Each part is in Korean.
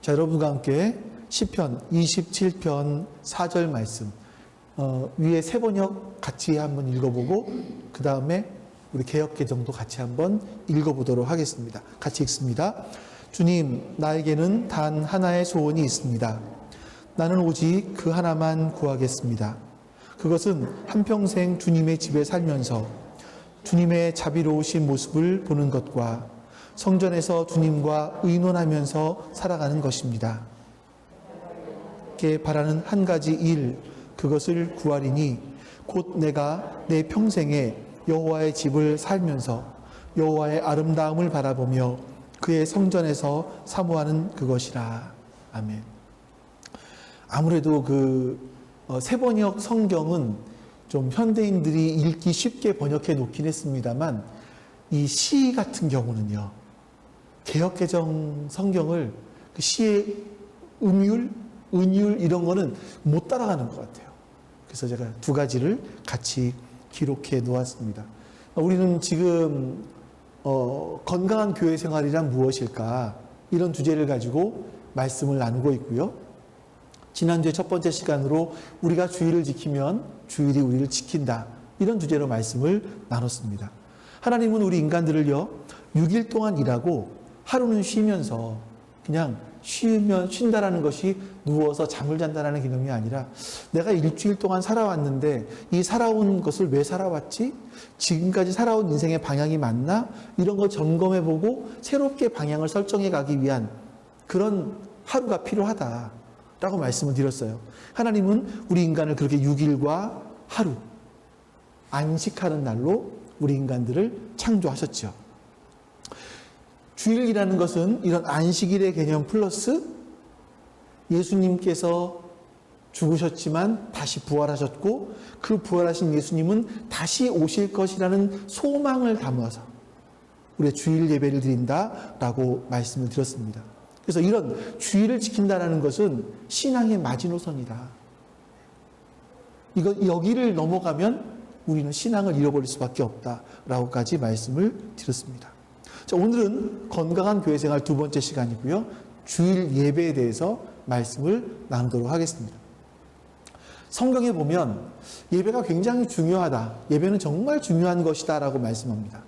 자, 여러분과 함께 시편 27편 4절 말씀 위에 세 번역 같이 한번 읽어보고 그 다음에 우리 개역개정도 같이 한번 읽어보도록 하겠습니다. 같이 읽습니다. 주님, 나에게는 단 하나의 소원이 있습니다. 나는 오직 그 하나만 구하겠습니다. 그것은 한평생 주님의 집에 살면서 주님의 자비로우신 모습을 보는 것과 성전에서 주님과 의논하면서 살아가는 것입니다. 바라는 한 가지 일, 그것을 구하리니 곧 내가 내 평생에 여호와의 집을 살면서 여호와의 아름다움을 바라보며 그의 성전에서 사모하는 그것이라. 아멘. 아무래도 세번역 성경은 좀 현대인들이 읽기 쉽게 번역해 놓긴 했습니다만 이 시 같은 경우는요, 개역개정 성경을 그 시의 음율, 은율 이런 거는 못 따라가는 것 같아요. 그래서 제가 두 가지를 같이 기록해 놓았습니다. 우리는 지금 건강한 교회 생활이란 무엇일까? 이런 주제를 가지고 말씀을 나누고 있고요. 지난주에 첫 번째 시간으로 우리가 주일을 지키면 주일이 우리를 지킨다. 이런 주제로 말씀을 나눴습니다. 하나님은 우리 인간들을요, 6일 동안 일하고 하루는 쉬면서 그냥 쉰다라는 것이 누워서 잠을 잔다라는 개념이 아니라 내가 일주일 동안 살아왔는데 이 살아온 것을 왜 살아왔지? 지금까지 살아온 인생의 방향이 맞나? 이런 걸 점검해보고 새롭게 방향을 설정해 가기 위한 그런 하루가 필요하다라고 말씀을 드렸어요. 하나님은 우리 인간을 그렇게 6일과 하루, 안식하는 날로 우리 인간들을 창조하셨죠. 주일이라는 것은 이런 안식일의 개념 플러스 예수님께서 죽으셨지만 다시 부활하셨고 그 부활하신 예수님은 다시 오실 것이라는 소망을 담아서 우리가 주일 예배를 드린다라고 말씀을 드렸습니다. 그래서 이런 주일을 지킨다는 것은 신앙의 마지노선이다. 여기를 넘어가면 우리는 신앙을 잃어버릴 수밖에 없다라고까지 말씀을 드렸습니다. 자, 오늘은 건강한 교회생활 두 번째 시간이고요. 주일 예배에 대해서 말씀을 나누도록 하겠습니다. 성경에 보면 예배가 굉장히 중요하다. 예배는 정말 중요한 것이다 라고 말씀합니다.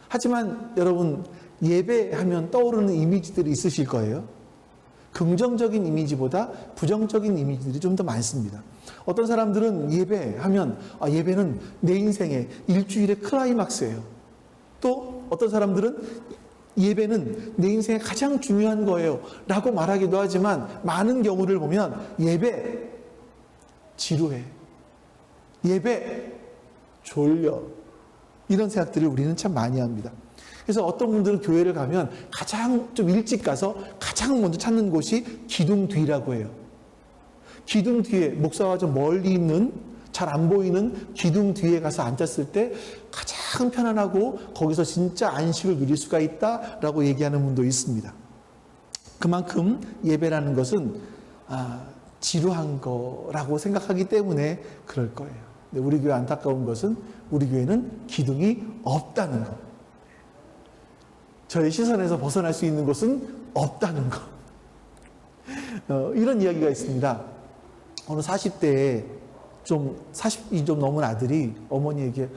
하지만 여러분, 예배하면 떠오르는 이미지들이 있으실 거예요. 긍정적인 이미지보다 부정적인 이미지들이 좀 더 많습니다. 어떤 사람들은 예배하면 예배는 내 인생의 일주일의 클라이막스예요. 또 어떤 사람들은 예배는 내 인생에 가장 중요한 거예요 라고 말하기도 하지만 많은 경우를 보면 예배 지루해, 예배 졸려, 이런 생각들을 우리는 참 많이 합니다. 그래서 어떤 분들은 교회를 가면 가장 좀 일찍 가서 가장 먼저 찾는 곳이 기둥 뒤라고 해요. 기둥 뒤에, 목사와 좀 멀리 있는 잘 안 보이는 기둥 뒤에 가서 앉았을 때 가장 편안하고 거기서 진짜 안식을 누릴 수가 있다라고 얘기하는 분도 있습니다. 그만큼 예배라는 것은 지루한 거라고 생각하기 때문에 그럴 거예요. 근데 우리 교회 안타까운 것은 우리 교회는 기둥이 없다는 것. 저의 시선에서 벗어날 수 있는 곳은 없다는 것. 이런 이야기가 있습니다. 어느 40대에 40이 좀 넘은 아들이 어머니에게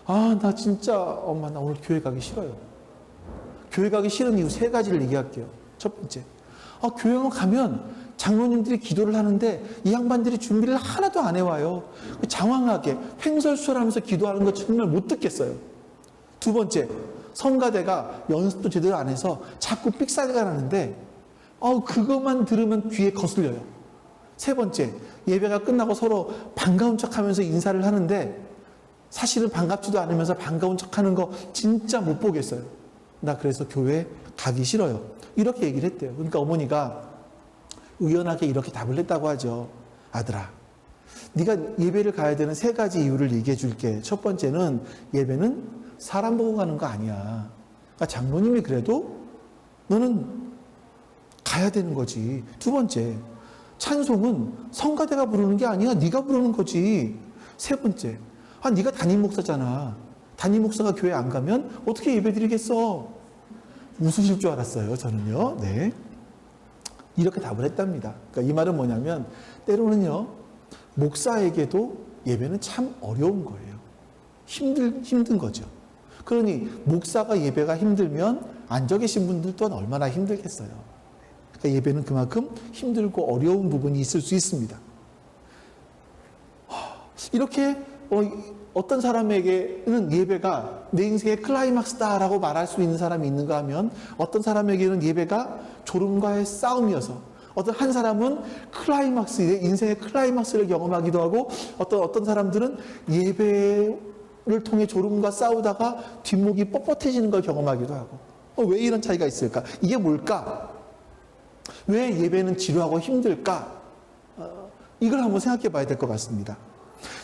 나 진짜 엄마 나 오늘 교회 가기 싫어요. 교회 가기 싫은 이유 세 가지를 얘기할게요. 첫 번째, 교회만 가면 장로님들이 기도를 하는데 이 양반들이 준비를 하나도 안 해와요. 장황하게 횡설수설하면서 기도하는 거 정말 못 듣겠어요. 두 번째, 성가대가 연습도 제대로 안 해서 자꾸 삑사리가 나는데 그것만 들으면 귀에 거슬려요. 세 번째, 예배가 끝나고 서로 반가운 척하면서 인사를 하는데 사실은 반갑지도 않으면서 반가운 척하는 거 진짜 못 보겠어요. 나 그래서 교회 가기 싫어요. 이렇게 얘기를 했대요. 그러니까 어머니가 의연하게 이렇게 답을 했다고 하죠. 아들아, 네가 예배를 가야 되는 세 가지 이유를 얘기해 줄게. 첫 번째는 예배는 사람 보고 가는 거 아니야. 그러니까 장로님이 그래도 너는 가야 되는 거지. 두 번째, 찬송은 성가대가 부르는 게 아니야. 네가 부르는 거지. 세 번째, 네가 담임 목사잖아. 담임 목사가 교회 안 가면 어떻게 예배 드리겠어? 웃으실 줄 알았어요, 저는요. 네. 이렇게 답을 했답니다. 그러니까 이 말은 뭐냐면 때로는요, 목사에게도 예배는 참 어려운 거예요. 힘든 거죠. 그러니 목사가 예배가 힘들면 앉아 계신 분들 또한 얼마나 힘들겠어요. 그러니까 예배는 그만큼 힘들고 어려운 부분이 있을 수 있습니다. 이렇게 어떤 사람에게는 예배가 내 인생의 클라이막스다라고 말할 수 있는 사람이 있는가 하면, 어떤 사람에게는 예배가 졸음과의 싸움이어서, 어떤 한 사람은 인생의 클라이막스를 경험하기도 하고, 어떤 사람들은 예배를 통해 졸음과 싸우다가 뒷목이 뻣뻣해지는 걸 경험하기도 하고. 왜 이런 차이가 있을까? 이게 뭘까? 왜 예배는 지루하고 힘들까? 이걸 한번 생각해 봐야 될 것 같습니다.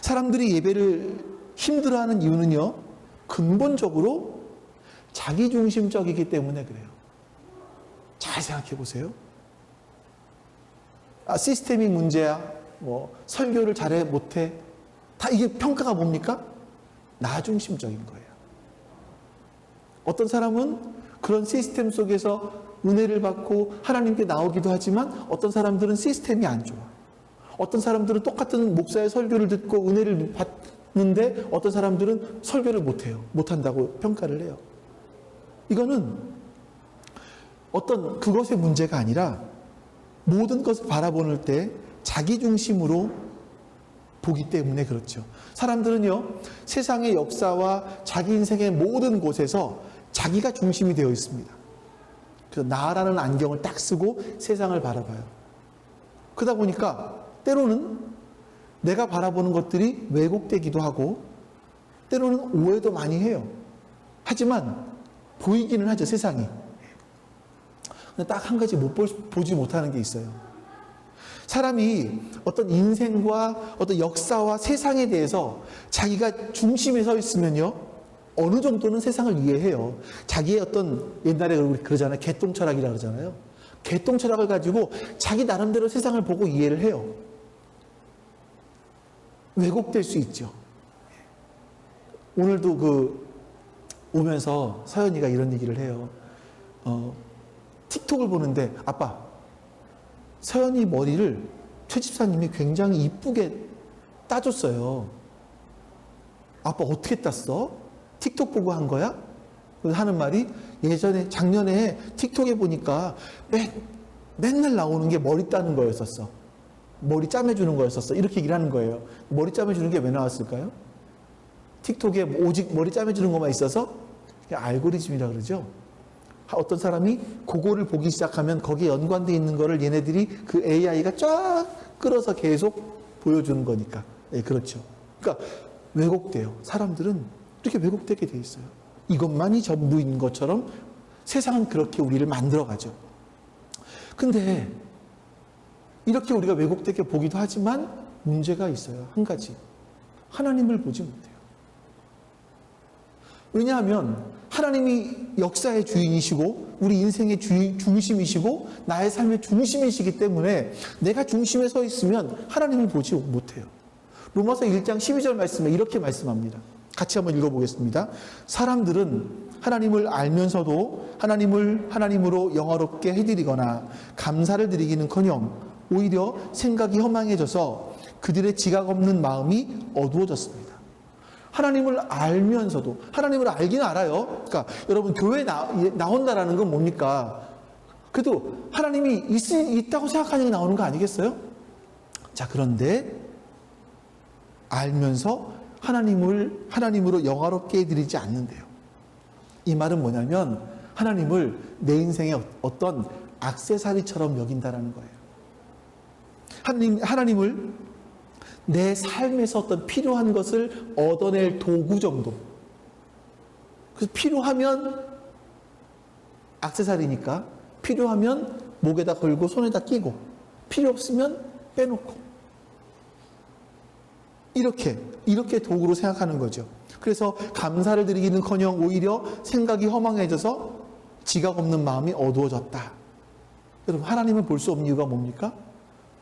사람들이 예배를 힘들어하는 이유는요, 근본적으로 자기중심적이기 때문에 그래요. 잘 생각해 보세요. 시스템이 문제야, 설교를 잘해 못해, 다 이게 평가가 뭡니까? 나 중심적인 거예요. 어떤 사람은 그런 시스템 속에서 은혜를 받고 하나님께 나오기도 하지만, 어떤 사람들은 시스템이 안 좋아. 어떤 사람들은 똑같은 목사의 설교를 듣고 은혜를 받는데, 어떤 사람들은 설교를 못한다고 평가를 해요. 이거는 어떤 그것의 문제가 아니라, 모든 것을 바라보는 때 자기 중심으로 보기 때문에 그렇죠. 사람들은요, 세상의 역사와 자기 인생의 모든 곳에서 자기가 중심이 되어 있습니다. 그래서 나라는 안경을 딱 쓰고 세상을 바라봐요. 그러다 보니까 때로는 내가 바라보는 것들이 왜곡되기도 하고, 때로는 오해도 많이 해요. 하지만 보이기는 하죠, 세상이. 근데 딱 한 가지 보지 못하는 게 있어요. 사람이 어떤 인생과 어떤 역사와 세상에 대해서 자기가 중심에 서 있으면요, 어느 정도는 세상을 이해해요. 자기의 어떤, 옛날에 우리 그러잖아요. 개똥철학이라고 그러잖아요. 개똥철학을 가지고 자기 나름대로 세상을 보고 이해를 해요. 왜곡될 수 있죠. 오늘도 오면서 서연이가 이런 얘기를 해요. 틱톡을 보는데, 아빠, 서연이 머리를 최 집사님이 굉장히 이쁘게 따줬어요. 아빠 어떻게 땄어? 틱톡 보고 한 거야? 하는 말이, 작년에 틱톡에 보니까 맨날 나오는 게 머리 따는 거였었어. 머리 짜매주는 거였었어. 이렇게 얘기를 하는 거예요. 머리 짜매주는 게 왜 나왔을까요? 틱톡에 오직 머리 짜매주는 것만 있어서 알고리즘이라 그러죠. 어떤 사람이 그거를 보기 시작하면 거기에 연관되어 있는 거를 얘네들이 그 AI가 쫙 끌어서 계속 보여주는 거니까. 네, 그렇죠. 그러니까 왜곡돼요. 사람들은 이렇게 왜곡되게 돼 있어요. 이것만이 전부인 것처럼 세상은 그렇게 우리를 만들어가죠. 근데 이렇게 우리가 왜곡되게 보기도 하지만 문제가 있어요. 한 가지. 하나님을 보지 못해요. 왜냐하면 하나님이 역사의 주인이시고 우리 인생의 중심이시고 나의 삶의 중심이시기 때문에 내가 중심에 서 있으면 하나님을 보지 못해요. 로마서 1장 12절 말씀에 이렇게 말씀합니다. 같이 한번 읽어보겠습니다. 사람들은 하나님을 알면서도 하나님으로 영화롭게 해드리거나 감사를 드리기는커녕 오히려 생각이 허망해져서 그들의 지각 없는 마음이 어두워졌습니다. 하나님을 알면서도, 하나님을 알기는 알아요. 그러니까 여러분, 교회에 나온다라는 건 뭡니까? 그래도 하나님이 있다고 생각하는 게 나오는 거 아니겠어요? 자, 그런데 알면서 하나님으로 영화롭게 해드리지 않는데요. 이 말은 뭐냐면 하나님을 내 인생의 어떤 액세서리처럼 여긴다라는 거예요. 하나님을 내 삶에서 어떤 필요한 것을 얻어낼 도구 정도. 그래서 필요하면 액세서리니까 필요하면 목에다 걸고 손에다 끼고 필요 없으면 빼놓고 이렇게 도구로 생각하는 거죠. 그래서 감사를 드리기는커녕 오히려 생각이 허망해져서 지각 없는 마음이 어두워졌다. 여러분, 하나님을 볼 수 없는 이유가 뭡니까?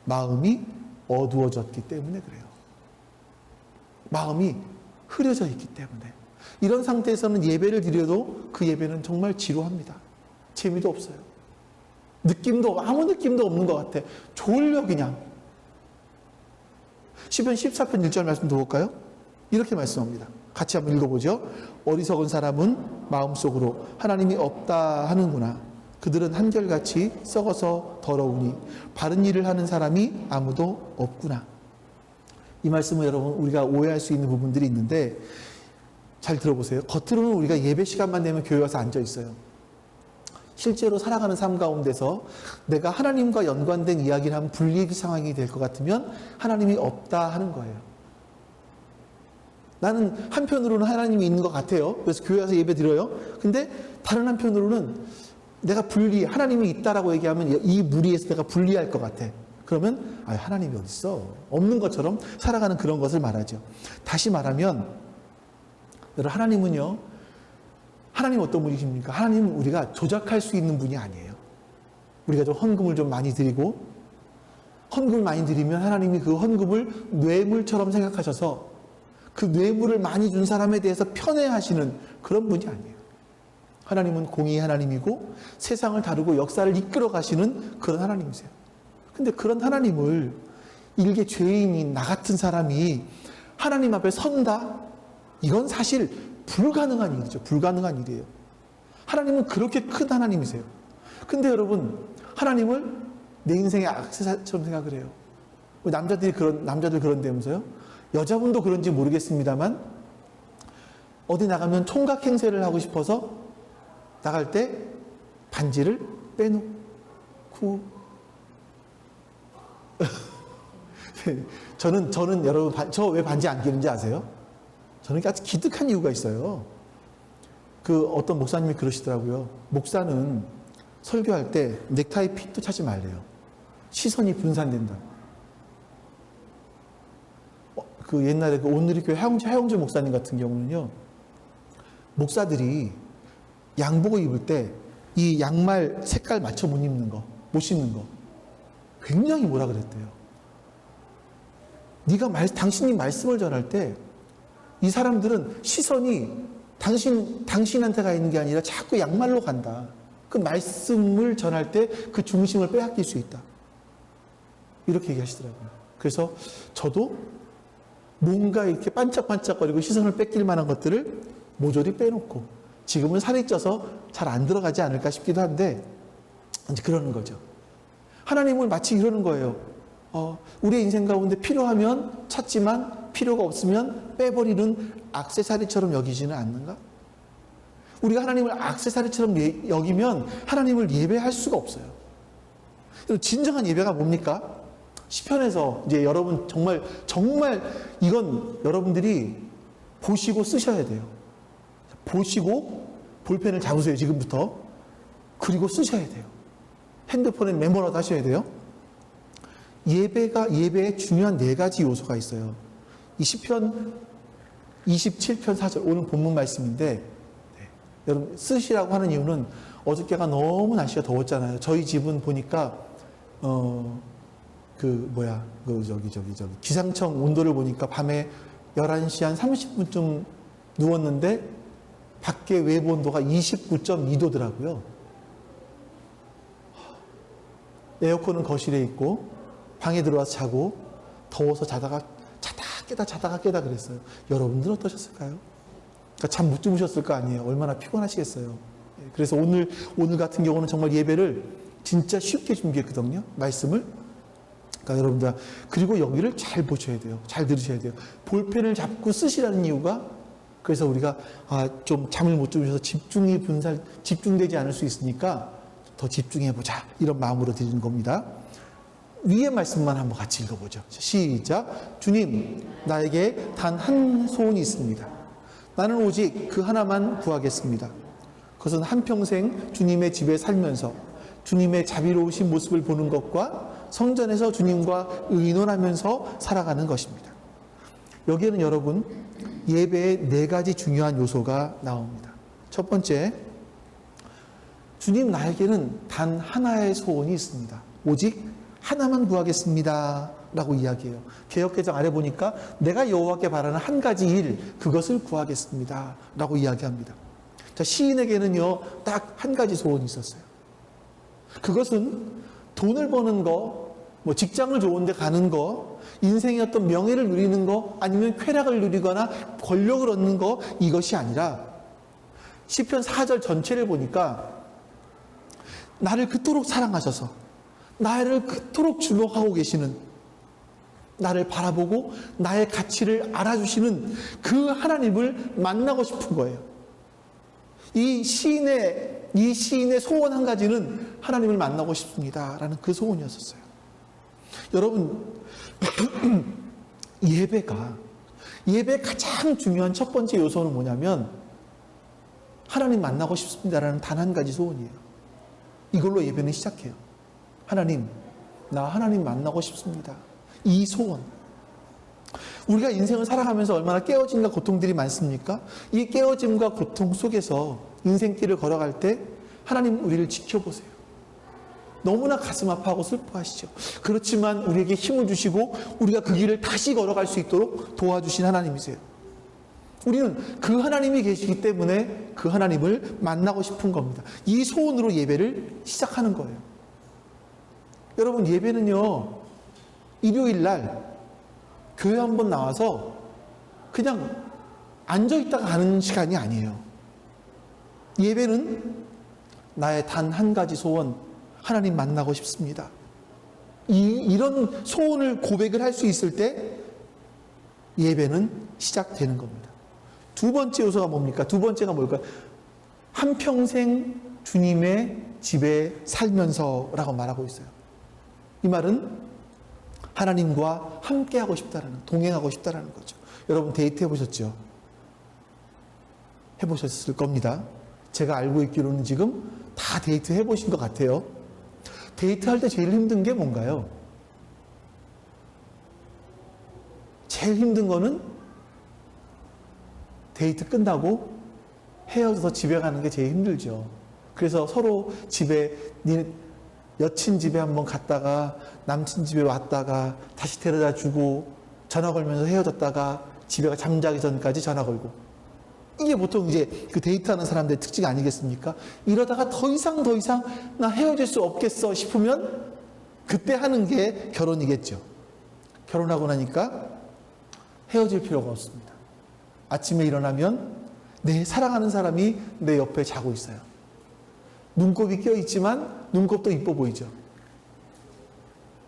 마음이 어두워졌기 때문에 그래요. 마음이 흐려져 있기 때문에. 이런 상태에서는 예배를 드려도 그 예배는 정말 지루합니다. 재미도 없어요. 아무 느낌도 없는 것 같아. 졸려 그냥. 시편 14편 1절 말씀 들어볼까요? 이렇게 말씀합니다. 같이 한번 읽어보죠. 어리석은 사람은 마음속으로 하나님이 없다 하는구나. 그들은 한결같이 썩어서 더러우니 바른 일을 하는 사람이 아무도 없구나. 이 말씀은 여러분 우리가 오해할 수 있는 부분들이 있는데 잘 들어보세요. 겉으로는 우리가 예배 시간만 되면 교회 와서 앉아 있어요. 실제로 살아가는 삶 가운데서 내가 하나님과 연관된 이야기를 하면 불리의 상황이 될 것 같으면 하나님이 없다 하는 거예요. 나는 한편으로는 하나님이 있는 것 같아요. 그래서 교회 와서 예배 드려요. 근데 다른 한편으로는 내가 하나님이 있다라고 얘기하면 이 무리에서 내가 분리할 것 같아. 그러면 하나님이 어디 있어? 없는 것처럼 살아가는 그런 것을 말하죠. 다시 말하면 여러분, 하나님 어떤 분이십니까? 하나님은 우리가 조작할 수 있는 분이 아니에요. 우리가 좀 헌금을 좀 많이 드리고 헌금을 많이 드리면 하나님이 그 헌금을 뇌물처럼 생각하셔서 그 뇌물을 많이 준 사람에 대해서 편애하시는 그런 분이 아니에요. 하나님은 공의의 하나님이고 세상을 다루고 역사를 이끌어 가시는 그런 하나님이세요. 근데 그런 하나님을 일개 죄인인 나 같은 사람이 하나님 앞에 선다? 이건 사실 불가능한 일이죠. 불가능한 일이에요. 하나님은 그렇게 큰 하나님이세요. 근데 여러분, 하나님을 내 인생의 악세사리처럼 생각을 해요. 남자들 그런다면서요? 여자분도 그런지 모르겠습니다만 어디 나가면 총각 행세를 하고 싶어서 나갈 때 반지를 빼놓고 저는 여러분 저 왜 반지 안 끼는지 아세요? 저는 아주 기특한 이유가 있어요. 어떤 목사님이 그러시더라고요. 목사는 설교할 때 넥타이 핏도 차지 말래요. 시선이 분산된다. 옛날에 온누리교회 하영재 목사님 같은 경우는요, 목사들이 양복을 입을 때 이 양말 색깔 맞춰 못 신는 거 굉장히 뭐라 그랬대요. 당신이 말씀을 전할 때 이 사람들은 시선이 당신한테 가 있는 게 아니라 자꾸 양말로 간다. 그 말씀을 전할 때 그 중심을 빼앗길 수 있다. 이렇게 얘기하시더라고요. 그래서 저도 뭔가 이렇게 반짝반짝거리고 시선을 뺏길 만한 것들을 모조리 빼놓고, 지금은 살이 쪄서 잘 안 들어가지 않을까 싶기도 한데 이제 그러는 거죠. 하나님을 마치 이러는 거예요. 우리의 인생 가운데 필요하면 찾지만 필요가 없으면 빼버리는 액세서리처럼 여기지는 않는가? 우리가 하나님을 액세서리처럼 여기면 하나님을 예배할 수가 없어요. 진정한 예배가 뭡니까? 시편에서 이제 여러분 정말 이건 여러분들이 보시고 쓰셔야 돼요. 보시고 볼펜을 잡으세요, 지금부터. 그리고 쓰셔야 돼요. 핸드폰에 메모라도 하셔야 돼요. 예배에 중요한 4가지 요소가 있어요. 이 시편 27편 4절, 오늘 본문 말씀인데, 여러분 쓰시라고 하는 이유는 어저께가 너무 날씨가 더웠잖아요. 저희 집은 보니까 기상청 온도를 보니까 밤에 11시 한 30분쯤 누웠는데 밖에 외부 온도가 29.2도더라고요. 에어컨은 거실에 있고 방에 들어와서 자고 더워서 자다가 깨다 그랬어요. 여러분들 어떠셨을까요? 그러니까 잠 못 주무셨을 거 아니에요. 얼마나 피곤하시겠어요. 그래서 오늘 같은 경우는 정말 예배를 진짜 쉽게 준비했거든요. 말씀을. 그러니까 여러분들, 그리고 여기를 잘 보셔야 돼요. 잘 들으셔야 돼요. 볼펜을 잡고 쓰시라는 이유가, 그래서 우리가 좀 잠을 못 주무셔서 집중되지 않을 수 있으니까 더 집중해보자, 이런 마음으로 드리는 겁니다. 위의 말씀만 한번 같이 읽어보죠. 시작. 주님, 나에게 단 한 소원이 있습니다. 나는 오직 그 하나만 구하겠습니다. 그것은 한평생 주님의 집에 살면서 주님의 자비로우신 모습을 보는 것과 성전에서 주님과 의논하면서 살아가는 것입니다. 여기에는 여러분, 예배의 4가지 중요한 요소가 나옵니다. 첫 번째, 주님, 나에게는 단 하나의 소원이 있습니다. 오직 하나만 구하겠습니다 라고 이야기해요. 개역개정 아래 보니까 내가 여호와께 바라는 한 가지 일, 그것을 구하겠습니다 라고 이야기합니다. 자, 시인에게는요 딱 한 가지 소원이 있었어요. 그것은 돈을 버는 거, 뭐 직장을 좋은 데 가는 거, 인생의 어떤 명예를 누리는 거, 아니면 쾌락을 누리거나 권력을 얻는 거, 이것이 아니라 시편 4절 전체를 보니까 나를 그토록 사랑하셔서 나를 그토록 주목하고 계시는, 나를 바라보고 나의 가치를 알아주시는 그 하나님을 만나고 싶은 거예요. 이 시인의 소원 한 가지는 하나님을 만나고 싶습니다라는 그 소원이었었어요. 여러분, 예배의 가장 중요한 첫 번째 요소는 뭐냐면 하나님 만나고 싶습니다라는 단 한 가지 소원이에요. 이걸로 예배는 시작해요. 하나님, 나 하나님 만나고 싶습니다. 이 소원. 우리가 인생을 살아가면서 얼마나 깨어짐과 고통들이 많습니까? 이 깨어짐과 고통 속에서 인생길을 걸어갈 때 하나님 우리를 지켜보세요. 너무나 가슴 아파하고 슬퍼하시죠. 그렇지만 우리에게 힘을 주시고 우리가 그 길을 다시 걸어갈 수 있도록 도와주신 하나님이세요. 우리는 그 하나님이 계시기 때문에 그 하나님을 만나고 싶은 겁니다. 이 소원으로 예배를 시작하는 거예요. 여러분, 예배는요, 일요일 날 교회 한번 나와서 그냥 앉아있다가 가는 시간이 아니에요. 예배는 나의 단 한 가지 소원, 하나님 만나고 싶습니다. 이런 소원을 고백을 할 수 있을 때 예배는 시작되는 겁니다. 두 번째 요소가 뭡니까? 두 번째가 뭘까요? 한평생 주님의 집에 살면서라고 말하고 있어요. 이 말은 하나님과 함께하고 싶다라는, 동행하고 싶다라는 거죠. 여러분, 데이트 해보셨죠? 해보셨을 겁니다. 제가 알고 있기로는 지금 다 데이트 해보신 것 같아요. 데이트할 때 제일 힘든 게 뭔가요? 제일 힘든 거는 데이트 끝나고 헤어져서 집에 가는 게 제일 힘들죠. 그래서 서로 집에, 여친 집에 한번 갔다가 남친 집에 왔다가 다시 데려다 주고 전화 걸면서 헤어졌다가 집에 잠자기 전까지 전화 걸고, 이게 보통 이제 그 데이트하는 사람들의 특징 아니겠습니까? 이러다가 더 이상 나 헤어질 수 없겠어 싶으면 그때 하는 게 결혼이겠죠. 결혼하고 나니까 헤어질 필요가 없습니다. 아침에 일어나면 내 사랑하는 사람이 내 옆에 자고 있어요. 눈곱이 껴있지만 눈곱도 이뻐 보이죠.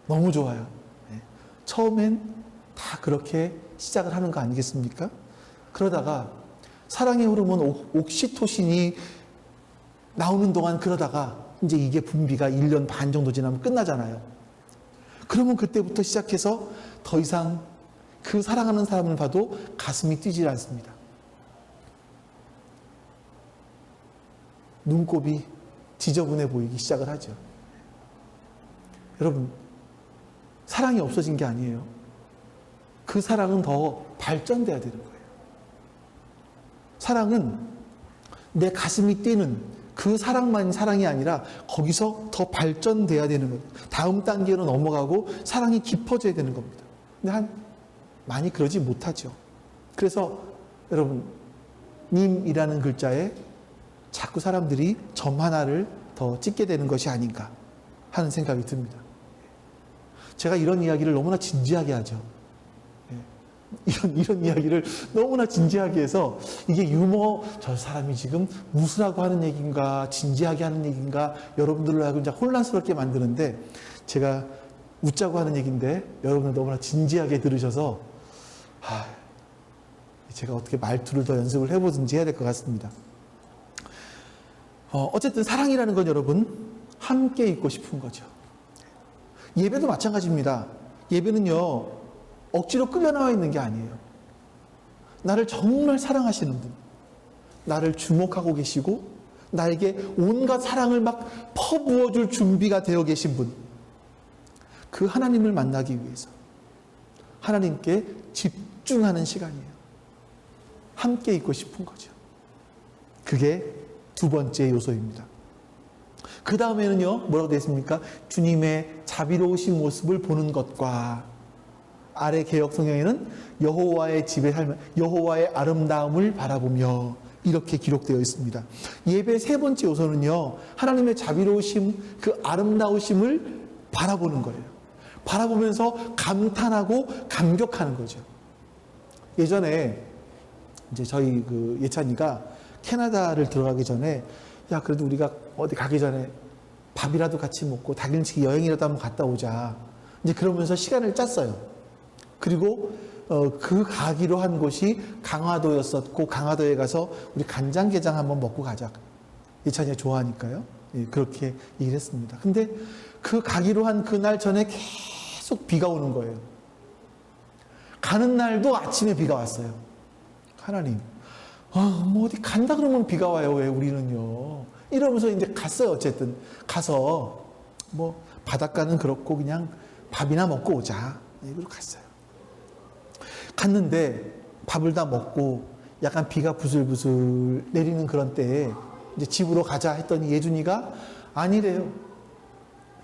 너무 좋아요. 네. 처음엔 다 그렇게 시작을 하는 거 아니겠습니까? 그러다가 사랑의 호르몬 옥시토신이 나오는 동안 그러다가 이제 이게 분비가 1년 반 정도 지나면 끝나잖아요. 그러면 그때부터 시작해서 더 이상 그 사랑하는 사람을 봐도 가슴이 뛰질 않습니다. 눈곱이 지저분해 보이기 시작을 하죠. 여러분, 사랑이 없어진 게 아니에요. 그 사랑은 더 발전돼야 되는 거예요. 사랑은 내 가슴이 뛰는 그 사랑만이 사랑이 아니라 거기서 더 발전돼야 되는 거예요. 다음 단계로 넘어가고 사랑이 깊어져야 되는 겁니다. 근데 많이 그러지 못하죠. 그래서 여러분, 님이라는 글자에 자꾸 사람들이 점 하나를 더 찍게 되는 것이 아닌가 하는 생각이 듭니다. 제가 이런 이야기를 너무나 진지하게 하죠. 이런 이야기를 너무나 진지하게 해서 이게 유머, 저 사람이 지금 무술하고 하는 얘기인가 진지하게 하는 얘기인가 여러분들로 하여금 혼란스럽게 만드는데, 제가 웃자고 하는 얘기인데 여러분들 너무나 진지하게 들으셔서 제가 어떻게 말투를 더 연습을 해보든지 해야 될 것 같습니다. 어쨌든 사랑이라는 건 여러분 함께 있고 싶은 거죠. 예배도 마찬가지입니다. 예배는요, 억지로 끌려 나와 있는 게 아니에요. 나를 정말 사랑하시는 분, 나를 주목하고 계시고 나에게 온갖 사랑을 막 퍼부어줄 준비가 되어 계신 분, 그 하나님을 만나기 위해서 하나님께 집중하는 시간이에요. 함께 있고 싶은 거죠. 그게 두 번째 요소입니다. 그 다음에는요, 뭐라고 되어 있습니까? 주님의 자비로우신 모습을 보는 것과, 아래 개역 성경에는 여호와의 집에 살면 여호와의 아름다움을 바라보며, 이렇게 기록되어 있습니다. 예배 세 번째 요소는요, 하나님의 자비로우심, 그 아름다우심을 바라보는 거예요. 바라보면서 감탄하고 감격하는 거죠. 예전에 이제 저희 그 예찬이가 캐나다를 들어가기 전에, 야, 그래도 우리가 어디 가기 전에 밥이라도 같이 먹고 당일치기 여행이라도 한번 갔다 오자. 이제 그러면서 시간을 짰어요. 그리고 그 가기로 한 곳이 강화도였었고, 강화도에 가서 우리 간장게장 한번 먹고 가자. 예찬이가 좋아하니까요. 예, 그렇게 얘기를 했습니다. 근데 그 가기로 한 그날 전에 계속 비가 오는 거예요. 가는 날도 아침에 비가 왔어요. 하나님, 뭐 어디 간다 그러면 비가 와요. 왜 우리는요? 이러면서 이제 갔어요. 어쨌든 가서 뭐 바닷가는 그렇고 그냥 밥이나 먹고 오자. 이걸로 갔어요. 갔는데 밥을 다 먹고 약간 비가 부슬부슬 내리는 그런 때에 이제 집으로 가자 했더니 예준이가 아니래요.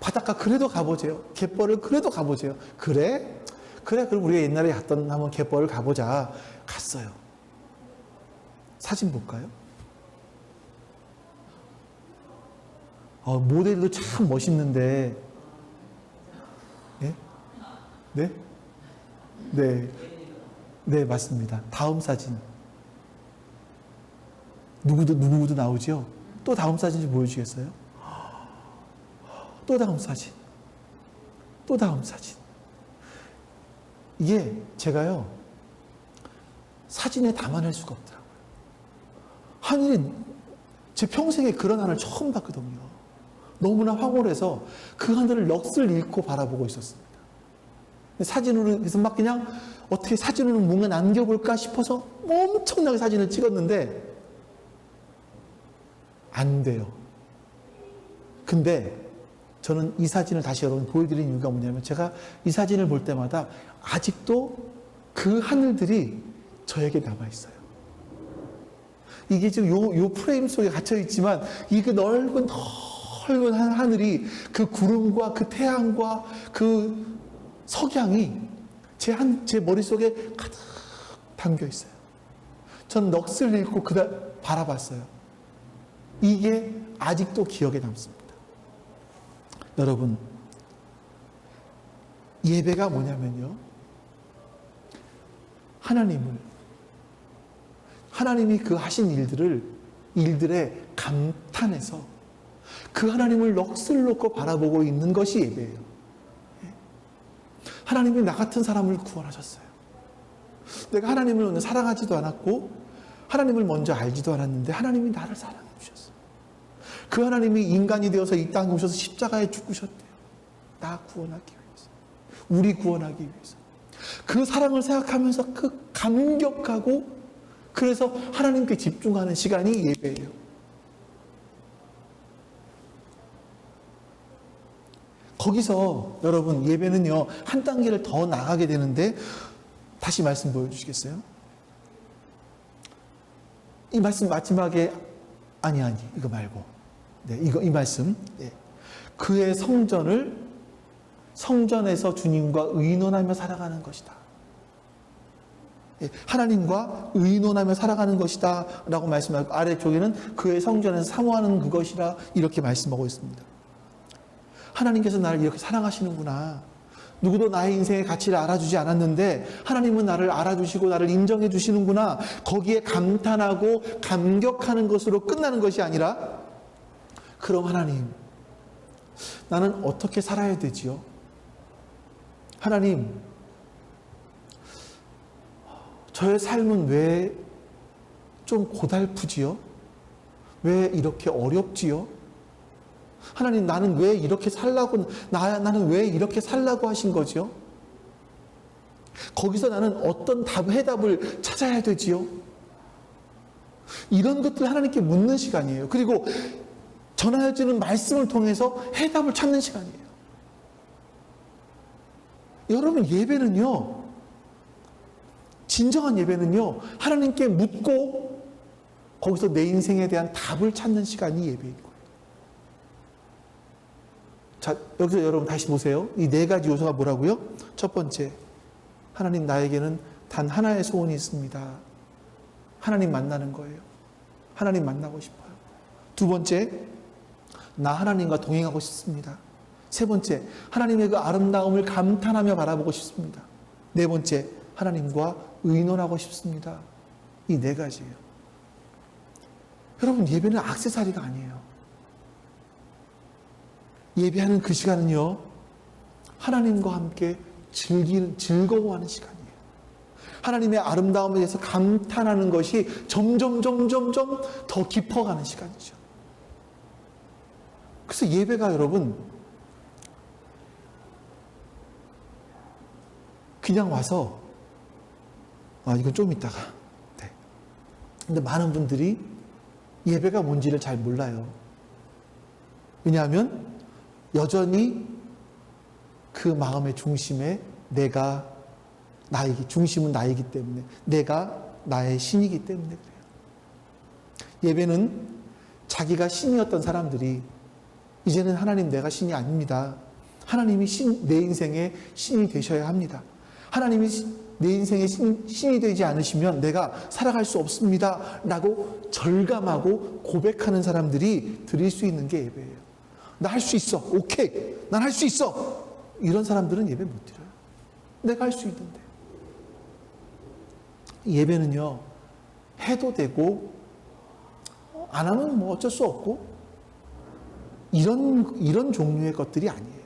바닷가 그래도 가보세요. 갯벌을 그래도 가보세요. 그래? 그럼 우리가 옛날에 갔던 한번 갯벌을 가보자. 갔어요. 사진 볼까요? 모델도 참 멋있는데, 네? 네? 네. 네, 맞습니다. 다음 사진. 누구도 나오죠? 또 다음 사진 좀 보여주겠어요? 또 다음 사진. 또 다음 사진. 이게 제가요, 사진에 담아낼 수가 없더라고요. 하늘이, 제 평생에 그런 하늘 처음 봤거든요. 너무나 황홀해서 그 하늘을 넋을 잃고 바라보고 있었습니다. 사진으로 해서 막 그냥 어떻게 사진으로 뭔가 남겨볼까 싶어서 엄청나게 사진을 찍었는데 안 돼요. 근데 저는 이 사진을 다시 여러분 보여드리는 이유가 뭐냐면, 제가 이 사진을 볼 때마다 아직도 그 하늘들이 저에게 남아있어요. 이게 지금 요 프레임 속에 갇혀있지만 이 그 넓은 하늘이 그 구름과 그 태양과 그 석양이 제 머릿속에 가득 담겨 있어요. 전 넋을 잃고 그날 바라봤어요. 이게 아직도 기억에 남습니다. 여러분, 예배가 뭐냐면요, 하나님이 그 하신 일들에 감탄해서 그 하나님을 넋을 놓고 바라보고 있는 것이 예배예요. 하나님이 나 같은 사람을 구원하셨어요. 내가 하나님을 먼저 사랑하지도 않았고 하나님을 먼저 알지도 않았는데 하나님이 나를 사랑해 주셨어요. 그 하나님이 인간이 되어서 이 땅에 오셔서 십자가에 죽으셨대요. 나 구원하기 위해서, 우리 구원하기 위해서. 그 사랑을 생각하면서 그 감격하고, 그래서 하나님께 집중하는 시간이 예배예요. 거기서 여러분, 예배는요 한 단계를 더 나가게 되는데, 다시 말씀 보여주시겠어요? 이 말씀 마지막에 아니 이거 말고, 네, 이 말씀, 네. 그의 성전에서 주님과 의논하며 살아가는 것이다. 네, 하나님과 의논하며 살아가는 것이다 라고 말씀하고, 아래쪽에는 그의 성전에서 사모하는 그것이라 이렇게 말씀하고 있습니다. 하나님께서 나를 이렇게 사랑하시는구나. 누구도 나의 인생의 가치를 알아주지 않았는데 하나님은 나를 알아주시고 나를 인정해 주시는구나. 거기에 감탄하고 감격하는 것으로 끝나는 것이 아니라, 그럼 하나님, 나는 어떻게 살아야 되지요? 하나님, 저의 삶은 왜 좀 고달프지요? 왜 이렇게 어렵지요? 하나님, 나는 왜 이렇게 살라고, 나는 왜 이렇게 살라고 하신 거지요? 거기서 나는 어떤 해답을 찾아야 되지요? 이런 것들을 하나님께 묻는 시간이에요. 그리고 전하여지는 말씀을 통해서 해답을 찾는 시간이에요. 여러분, 예배는요, 진정한 예배는요, 하나님께 묻고 거기서 내 인생에 대한 답을 찾는 시간이 예배인 거예요. 자, 여기서 여러분 다시 보세요. 이 네 가지 요소가 뭐라고요? 첫 번째, 하나님, 나에게는 단 하나의 소원이 있습니다. 하나님 만나는 거예요. 하나님 만나고 싶어요. 두 번째, 나 하나님과 동행하고 싶습니다. 세 번째, 하나님의 그 아름다움을 감탄하며 바라보고 싶습니다. 네 번째, 하나님과 의논하고 싶습니다. 이 네 가지예요. 여러분, 예배는 액세서리가 아니에요. 예배하는 그 시간은요, 하나님과 함께 즐거워하는 시간이에요. 하나님의 아름다움에 대해서 감탄하는 것이 점점 더 깊어가는 시간이죠. 그래서 예배가 여러분, 그냥 와서, 이건 좀 이따가. 네. 근데 많은 분들이 예배가 뭔지를 잘 몰라요. 왜냐하면 여전히 그 마음의 중심에 중심은 나이기 때문에, 내가 나의 신이기 때문에 그래요. 예배는 자기가 신이었던 사람들이 이제는 하나님, 내가 신이 아닙니다. 하나님이 내 인생의 신이 되셔야 합니다. 하나님이 내 인생의 신이 되지 않으시면 내가 살아갈 수 없습니다. 라고 절감하고 고백하는 사람들이 드릴 수 있는 게 예배예요. 나 할 수 있어. 오케이. 난 할 수 있어. 이런 사람들은 예배 못 드려요. 내가 할 수 있는데. 예배는요, 해도 되고, 안 하면 뭐 어쩔 수 없고, 이런 종류의 것들이 아니에요.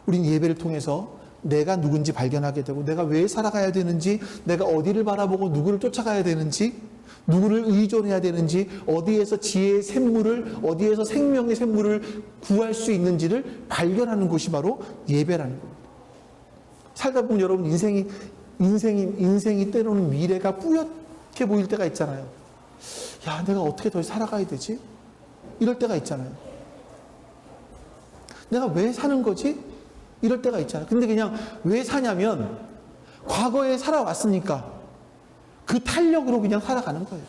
우린 예배를 통해서 내가 누군지 발견하게 되고, 내가 왜 살아가야 되는지, 내가 어디를 바라보고 누구를 쫓아가야 되는지, 누구를 의존해야 되는지, 어디에서 지혜의 샘물을, 어디에서 생명의 샘물을 구할 수 있는지를 발견하는 곳이 바로 예배라는 겁니다. 살다 보면 여러분, 인생이 때로는 미래가 뿌옇게 보일 때가 있잖아요. 야, 내가 어떻게 더 살아가야 되지? 이럴 때가 있잖아요. 내가 왜 사는 거지? 이럴 때가 있잖아요. 근데 그냥 왜 사냐면 과거에 살아왔으니까 그 탄력으로 그냥 살아가는 거예요.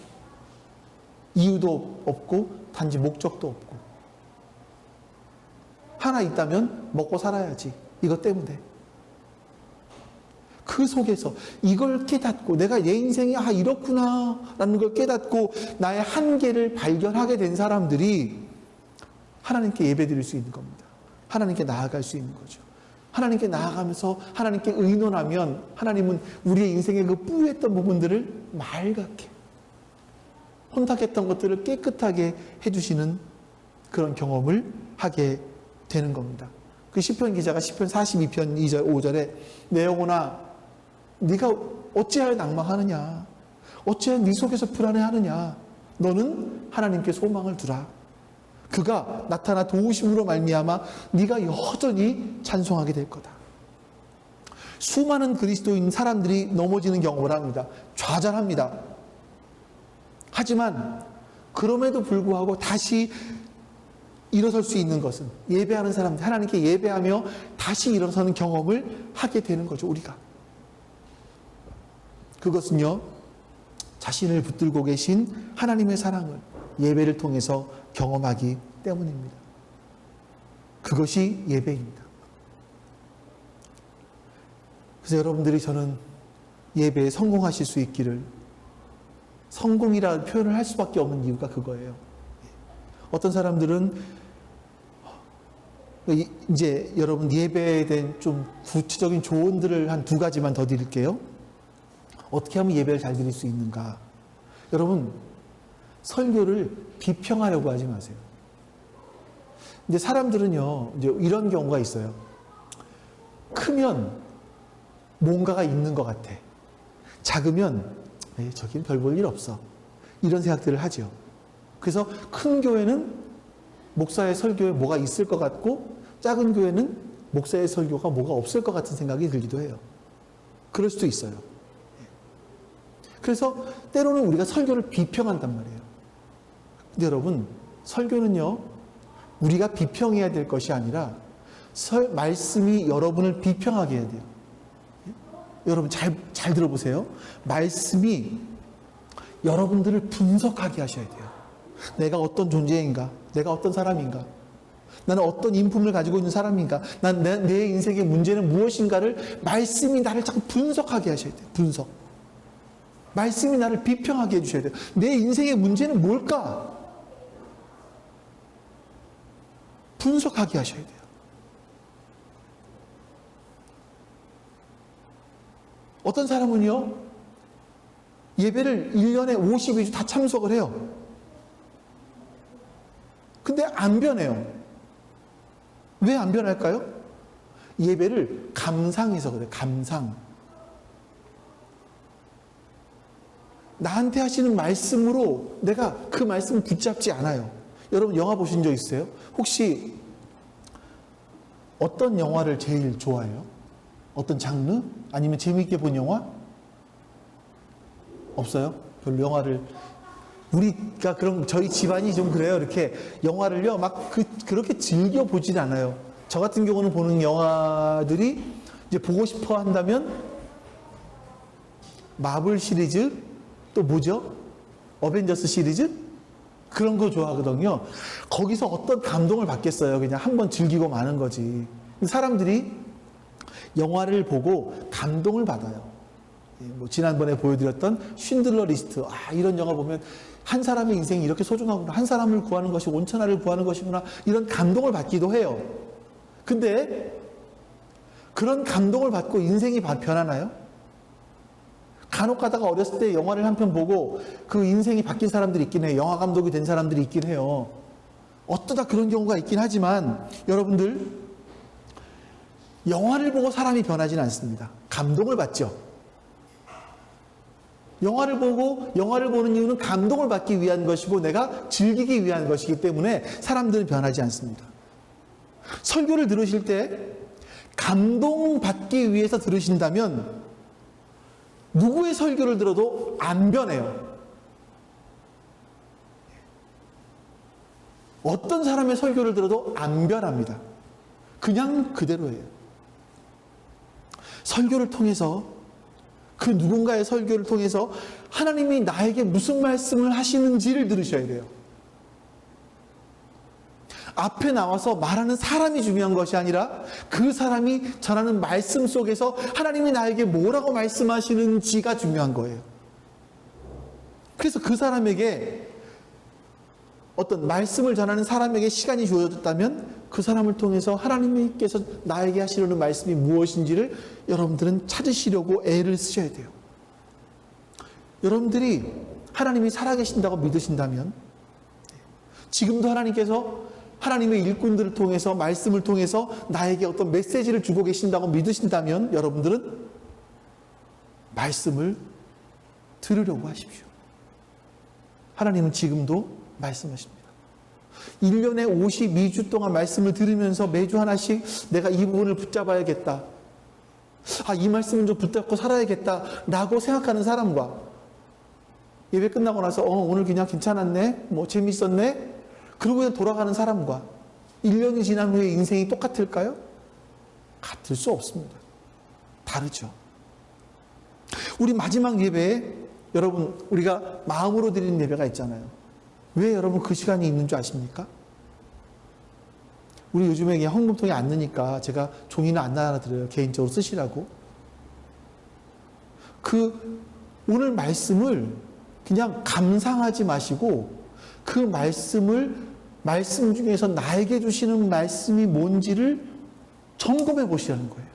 이유도 없고 단지 목적도 없고. 하나 있다면 먹고 살아야지. 이것 때문에. 그 속에서 이걸 깨닫고 내가 내 인생이 이렇구나 라는 걸 깨닫고 나의 한계를 발견하게 된 사람들이 하나님께 예배드릴 수 있는 겁니다. 하나님께 나아갈 수 있는 거죠. 하나님께 나아가면서 하나님께 의논하면 하나님은 우리의 인생의 그 뿌였던 부분들을 맑게, 혼탁했던 것들을 깨끗하게 해주시는 그런 경험을 하게 되는 겁니다. 그 시편 기자가 시편 42편 2절 5절에 내 영혼아 네가 어찌하여 낭망하느냐, 어찌하여 네 속에서 불안해하느냐, 너는 하나님께 소망을 두라. 그가 나타나 도우심으로 말미암아 네가 여전히 찬송하게 될 거다. 수많은 그리스도인 사람들이 넘어지는 경험을 합니다. 좌절합니다. 하지만 그럼에도 불구하고 다시 일어설 수 있는 것은 예배하는 사람들, 하나님께 예배하며 다시 일어서는 경험을 하게 되는 거죠. 우리가. 그것은요, 자신을 붙들고 계신 하나님의 사랑을 예배를 통해서 경험하기 때문입니다. 그것이 예배입니다. 그래서 여러분들이 저는 예배에 성공하실 수 있기를, 성공이라는 표현을 할 수밖에 없는 이유가 그거예요. 어떤 사람들은 이제 여러분 예배에 대한 좀 구체적인 조언들을 한 2가지만 더 드릴게요. 어떻게 하면 예배를 잘 드릴 수 있는가? 여러분, 설교를 비평하려고 하지 마세요. 근데 사람들은요, 이제 이런 경우가 있어요. 크면 뭔가가 있는 것 같아. 작으면 저긴 별 볼 일 없어. 이런 생각들을 하죠. 그래서 큰 교회는 목사의 설교에 뭐가 있을 것 같고, 작은 교회는 목사의 설교가 뭐가 없을 것 같은 생각이 들기도 해요. 그럴 수도 있어요. 그래서 때로는 우리가 설교를 비평한단 말이에요. 근데 여러분, 설교는요, 우리가 비평해야 될 것이 아니라 말씀이 여러분을 비평하게 해야 돼요. 여러분 잘 들어보세요. 말씀이 여러분들을 분석하게 하셔야 돼요. 내가 어떤 존재인가? 내가 어떤 사람인가? 나는 어떤 인품을 가지고 있는 사람인가? 내 인생의 문제는 무엇인가를 말씀이 나를 자꾸 분석하게 하셔야 돼요. 분석. 말씀이 나를 비평하게 해주셔야 돼요. 내 인생의 문제는 뭘까? 분석하게 하셔야 돼요. 어떤 사람은요, 예배를 1년에 52주 다 참석을 해요. 근데 안 변해요. 왜 안 변할까요? 예배를 감상해서 그래요. 감상. 나한테 하시는 말씀으로 내가 그 말씀을 붙잡지 않아요. 여러분 영화 보신 적 있어요? 혹시 어떤 영화를 제일 좋아해요? 어떤 장르? 아니면 재미있게 본 영화? 없어요? 별로 영화를 우리가 그럼 저희 집안이 좀 그래요. 이렇게 영화를요 막 그렇게 즐겨 보진 않아요. 저 같은 경우는 보는 영화들이 이제 보고 싶어 한다면 마블 시리즈 또 뭐죠? 어벤져스 시리즈? 그런 거 좋아하거든요. 거기서 어떤 감동을 받겠어요. 그냥 한번 즐기고 마는 거지. 사람들이 영화를 보고 감동을 받아요. 뭐 지난번에 보여드렸던 쉰들러 리스트. 아, 이런 영화 보면 한 사람의 인생이 이렇게 소중하구나. 한 사람을 구하는 것이 온천하를 구하는 것이구나. 이런 감동을 받기도 해요. 근데 그런 감동을 받고 인생이 변하나요? 간혹 가다가 어렸을 때 영화를 한 편 보고 그 인생이 바뀐 사람들이 있긴 해요. 영화 감독이 된 사람들이 있긴 해요. 어쩌다 그런 경우가 있긴 하지만 여러분들 영화를 보고 사람이 변하지는 않습니다. 감동을 받죠. 영화를 보는 이유는 감동을 받기 위한 것이고 내가 즐기기 위한 것이기 때문에 사람들은 변하지 않습니다. 설교를 들으실 때 감동받기 위해서 들으신다면 누구의 설교를 들어도 안 변해요. 어떤 사람의 설교를 들어도 안 변합니다. 그냥 그대로예요. 설교를 통해서 그 누군가의 설교를 통해서 하나님이 나에게 무슨 말씀을 하시는지를 들으셔야 돼요. 앞에 나와서 말하는 사람이 중요한 것이 아니라 그 사람이 전하는 말씀 속에서 하나님이 나에게 뭐라고 말씀하시는지가 중요한 거예요. 그래서 그 사람에게 어떤 말씀을 전하는 사람에게 시간이 주어졌다면 그 사람을 통해서 하나님께서 나에게 하시려는 말씀이 무엇인지를 여러분들은 찾으시려고 애를 쓰셔야 돼요. 여러분들이 하나님이 살아계신다고 믿으신다면 지금도 하나님께서 하나님의 일꾼들을 통해서 말씀을 통해서 나에게 어떤 메시지를 주고 계신다고 믿으신다면 여러분들은 말씀을 들으려고 하십시오. 하나님은 지금도 말씀하십니다. 1년에 52주 동안 말씀을 들으면서 매주 하나씩 내가 이 부분을 붙잡아야겠다. 아, 이 말씀은 좀 붙잡고 살아야겠다 라고 생각하는 사람과 예배 끝나고 나서 오늘 그냥 괜찮았네, 뭐 재밌었네, 그러고 그냥 돌아가는 사람과 1년이 지난 후에 인생이 똑같을까요? 같을 수 없습니다. 다르죠. 우리 마지막 예배에 여러분 우리가 마음으로 드리는 예배가 있잖아요. 왜 여러분 그 시간이 있는 줄 아십니까? 우리 요즘에 그냥 헌금통에 안 넣으니까 제가 종이는 안 나눠드려요. 개인적으로 쓰시라고. 오늘 말씀을 그냥 감상하지 마시고 그 말씀 중에서 나에게 주시는 말씀이 뭔지를 점검해 보시라는 거예요.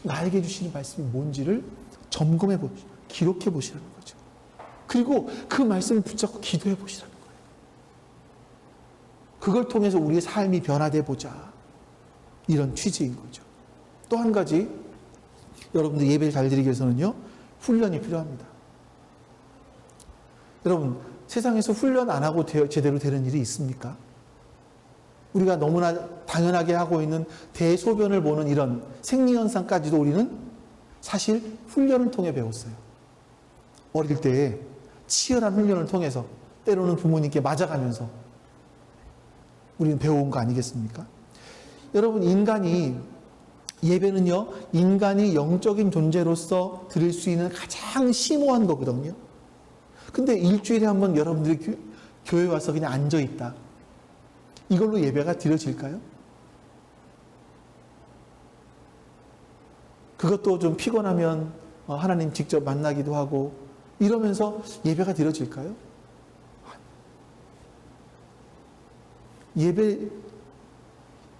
나에게 주시는 말씀이 뭔지를 점검해 보시고 기록해 보시라는 거죠. 그리고 그 말씀을 붙잡고 기도해 보시라는 거예요. 그걸 통해서 우리의 삶이 변화돼 보자. 이런 취지인 거죠. 또 한 가지 여러분들 예배를 잘 드리기 위해서는요. 훈련이 필요합니다. 여러분 세상에서 훈련 안 하고 제대로 되는 일이 있습니까? 우리가 너무나 당연하게 하고 있는 대소변을 보는 이런 생리현상까지도 우리는 사실 훈련을 통해 배웠어요. 어릴 때 치열한 훈련을 통해서 때로는 부모님께 맞아가면서 우리는 배워온 거 아니겠습니까? 여러분 예배는요 인간이 영적인 존재로서 드릴 수 있는 가장 심오한 거거든요. 근데 일주일에 한 번 여러분들이 교회 와서 그냥 앉아있다. 이걸로 예배가 드려질까요? 그것도 좀 피곤하면 하나님 직접 만나기도 하고 이러면서 예배가 드려질까요?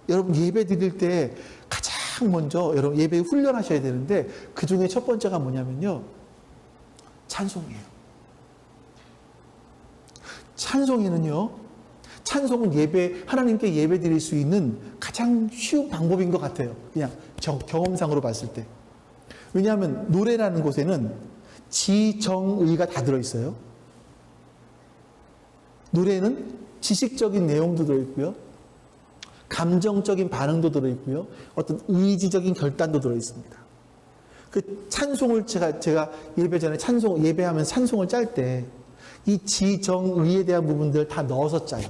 여러분 예배 드릴 때 가장 먼저 여러분 예배 훈련하셔야 되는데 그 중에 첫 번째가 뭐냐면요. 찬송이에요. 찬송은 하나님께 예배 드릴 수 있는 가장 쉬운 방법인 것 같아요. 그냥 경험상으로 봤을 때. 왜냐하면 노래라는 곳에는 지정의가 다 들어있어요. 노래는 지식적인 내용도 들어있고요. 감정적인 반응도 들어있고요. 어떤 의지적인 결단도 들어있습니다. 그 찬송을 제가 예배 전에 예배하면 찬송을 짤 때 이 지정의에 대한 부분들을 다 넣어서 짜요.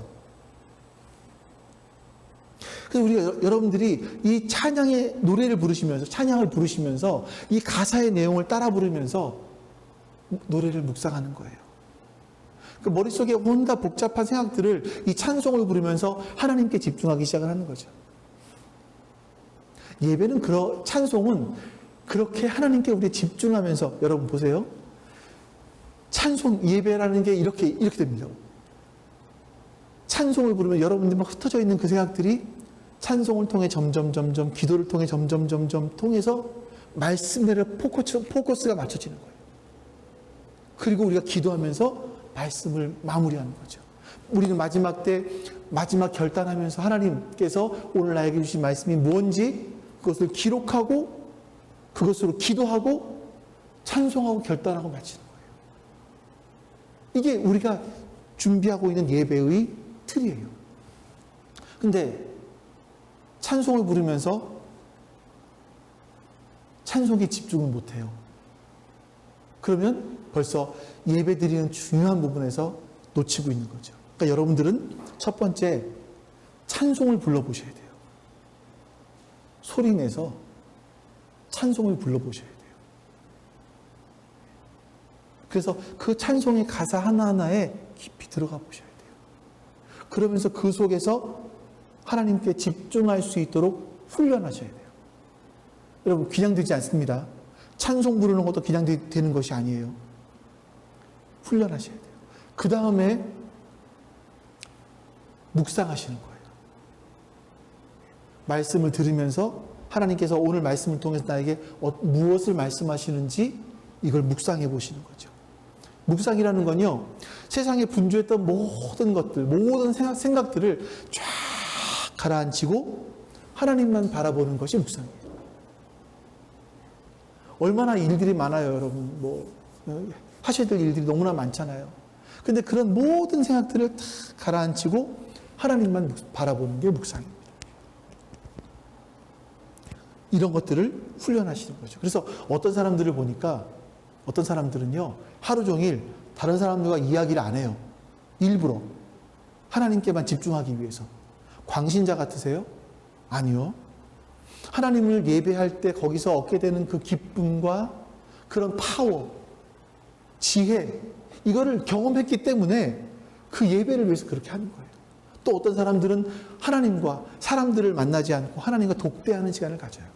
그래서 여러분들이 이 찬양의 노래를 부르시면서 찬양을 부르시면서 이 가사의 내용을 따라 부르면서 노래를 묵상하는 거예요. 그 머릿속에 온갖 복잡한 생각들을 이 찬송을 부르면서 하나님께 집중하기 시작을 하는 거죠. 찬송은 그렇게 하나님께 우리 집중하면서 여러분 보세요. 예배라는 게 이렇게 됩니다. 찬송을 부르면 여러분들 막 흩어져 있는 그 생각들이 찬송을 통해 점점 기도를 통해 점점 통해서 말씀대로 포커스가 맞춰지는 거예요. 그리고 우리가 기도하면서 말씀을 마무리하는 거죠. 우리는 마지막 결단하면서 하나님께서 오늘 나에게 주신 말씀이 뭔지 그것을 기록하고 그것으로 기도하고 찬송하고 결단하고 마치는 거예요. 이게 우리가 준비하고 있는 예배의 틀이에요. 근데 찬송을 부르면서 찬송에 집중을 못해요. 그러면 벌써 예배 드리는 중요한 부분에서 놓치고 있는 거죠. 그러니까 여러분들은 첫 번째 찬송을 불러보셔야 돼요. 소리 내서 찬송을 불러보셔야 돼요. 그래서 그 찬송의 가사 하나하나에 깊이 들어가 보셔야 돼요. 그러면서 그 속에서 하나님께 집중할 수 있도록 훈련하셔야 돼요. 여러분 그냥 되지 않습니다. 찬송 부르는 것도 그냥 되는 것이 아니에요. 훈련하셔야 돼요. 그 다음에 묵상하시는 거예요. 말씀을 들으면서 하나님께서 오늘 말씀을 통해서 나에게 무엇을 말씀하시는지 이걸 묵상해 보시는 거죠. 묵상이라는 건요, 세상에 분주했던 모든 것들, 모든 생각들을 쫙 가라앉히고 하나님만 바라보는 것이 묵상이에요. 얼마나 일들이 많아요, 여러분. 하셔야 될 일들이 너무나 많잖아요. 근데 그런 모든 생각들을 다 가라앉히고 하나님만 바라보는 게 묵상입니다. 이런 것들을 훈련하시는 거죠. 그래서 어떤 사람들을 보니까 어떤 사람들은요, 하루 종일 다른 사람들과 이야기를 안 해요. 일부러. 하나님께만 집중하기 위해서. 광신자 같으세요? 아니요. 하나님을 예배할 때 거기서 얻게 되는 그 기쁨과 그런 파워, 지혜, 이거를 경험했기 때문에 그 예배를 위해서 그렇게 하는 거예요. 또 어떤 사람들은 하나님과 사람들을 만나지 않고 하나님과 독대하는 시간을 가져요.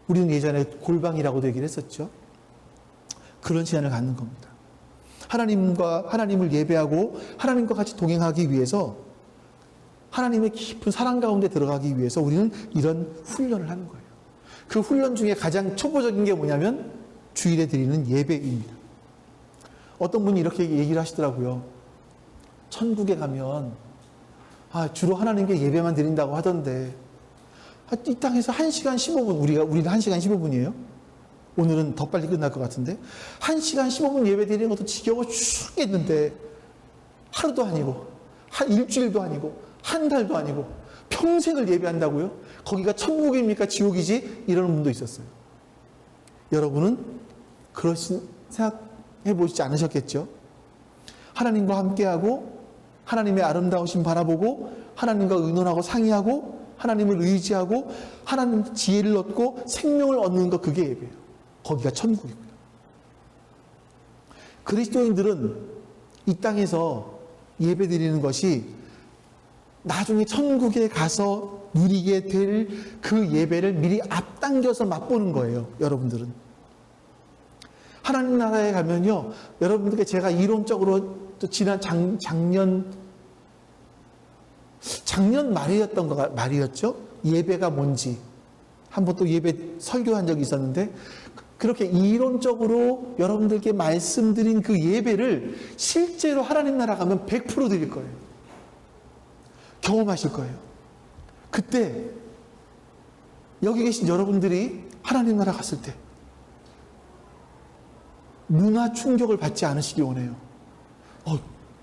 우리는 예전에 골방이라고도 얘기를 했었죠. 그런 시간을 갖는 겁니다. 하나님을 예배하고 하나님과 같이 동행하기 위해서 하나님의 깊은 사랑 가운데 들어가기 위해서 우리는 이런 훈련을 하는 거예요. 그 훈련 중에 가장 초보적인 게 뭐냐면 주일에 드리는 예배입니다. 어떤 분이 이렇게 얘기를 하시더라고요. 천국에 가면 주로 하나님께 예배만 드린다고 하던데 이 땅에서 1시간 15분, 우리는 1시간 15분이에요. 오늘은 더 빨리 끝날 것 같은데 1시간 15분 예배 드리는 것도 지겨워 죽겠는데 하루도 아니고 한 일주일도 아니고 한 달도 아니고 평생을 예배한다고요? 거기가 천국입니까 지옥이지? 이러는 분도 있었어요. 여러분은 그러신 생각해 보시지 않으셨겠죠? 하나님과 함께하고 하나님의 아름다우심 바라보고 하나님과 의논하고 상의하고 하나님을 의지하고 하나님 지혜를 얻고 생명을 얻는 것, 그게 예배예요. 거기가 천국이고요. 그리스도인들은 이 땅에서 예배 드리는 것이 나중에 천국에 가서 누리게 될 그 예배를 미리 앞당겨서 맛보는 거예요. 여러분들은. 하나님 나라에 가면요, 여러분들께 제가 이론적으로 또 지난 작년 말이었던 말이었죠. 예배가 뭔지 한번 또 예배 설교한 적이 있었는데, 그렇게 이론적으로 여러분들께 말씀드린 그 예배를 실제로 하나님 나라 가면 100% 드릴 거예요. 경험하실 거예요. 그때 여기 계신 여러분들이 하나님 나라 갔을 때 문화 충격을 받지 않으시기 원해요.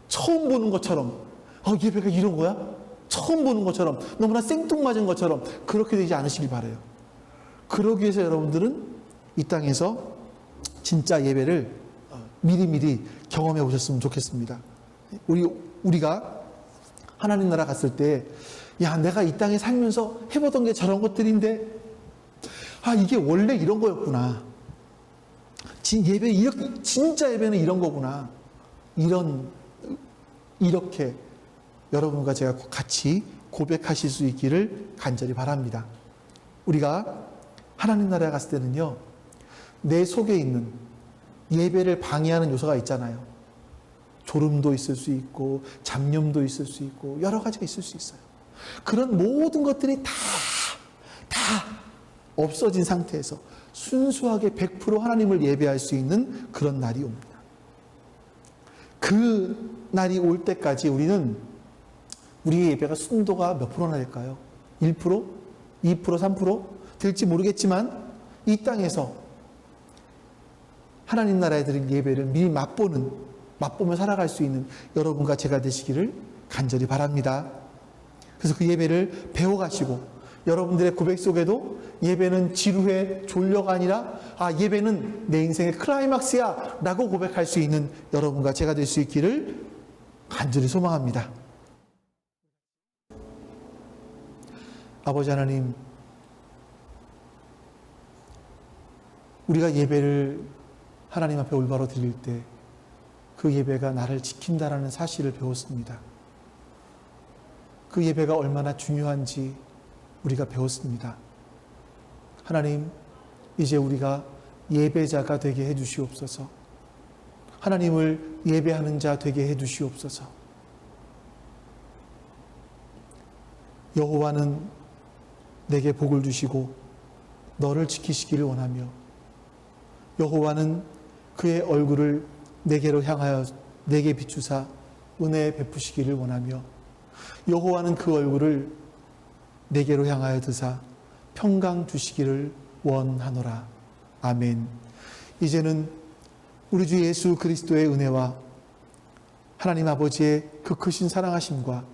처음 보는 것처럼, 예배가 이런 거야? 처음 보는 것처럼, 너무나 생뚱맞은 것처럼 그렇게 되지 않으시길 바라요. 그러기 위해서 여러분들은 이 땅에서 진짜 예배를 미리미리 경험해 보셨으면 좋겠습니다. 우리가 하나님 나라 갔을 때, 내가 이 땅에 살면서 해보던 게 저런 것들인데, 이게 원래 이런 거였구나. 진짜 예배는 이런 거구나. 이렇게 여러분과 제가 같이 고백하실 수 있기를 간절히 바랍니다. 우리가 하나님 나라에 갔을 때는요, 내 속에 있는 예배를 방해하는 요소가 있잖아요. 졸음도 있을 수 있고, 잡념도 있을 수 있고, 여러 가지가 있을 수 있어요. 그런 모든 것들이 다 없어진 상태에서 순수하게 100% 하나님을 예배할 수 있는 그런 날이 옵니다. 그 날이 올 때까지 우리의 예배가 순도가 몇 프로나 될까요? 1%? 2%? 3%? 될지 모르겠지만 이 땅에서 하나님 나라에 드릴 예배를 미리 맛보며 살아갈 수 있는 여러분과 제가 되시기를 간절히 바랍니다. 그래서 그 예배를 배워가시고, 여러분들의 고백 속에도 예배는 지루해, 졸려가 아니라 예배는 내 인생의 클라이막스야 라고 고백할 수 있는 여러분과 제가 될 수 있기를 간절히 소망합니다. 아버지 하나님, 우리가 예배를 하나님 앞에 올바로 드릴 때 그 예배가 나를 지킨다라는 사실을 배웠습니다. 그 예배가 얼마나 중요한지 우리가 배웠습니다. 하나님, 이제 우리가 예배자가 되게 해주시옵소서. 하나님을 예배하는 자 되게 해주시옵소서. 여호와는 내게 복을 주시고 너를 지키시기를 원하며, 여호와는 그의 얼굴을 내게로 향하여 내게 비추사 은혜 베푸시기를 원하며, 여호와는 그 얼굴을 내게로 향하여 드사 평강 주시기를 원하노라. 아멘. 이제는 우리 주 예수 그리스도의 은혜와 하나님 아버지의 그 크신 사랑하심과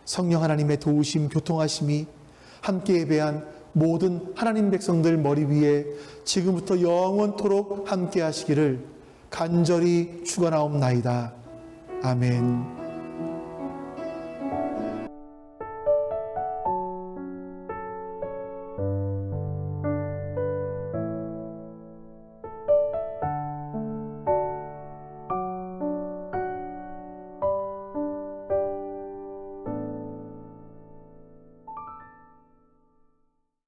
성령 하나님의 도우심, 교통하심이 함께 예배한 모든 하나님 백성들 머리 위에 지금부터 영원토록 함께 하시기를 간절히 축원하옵나이다. 아멘.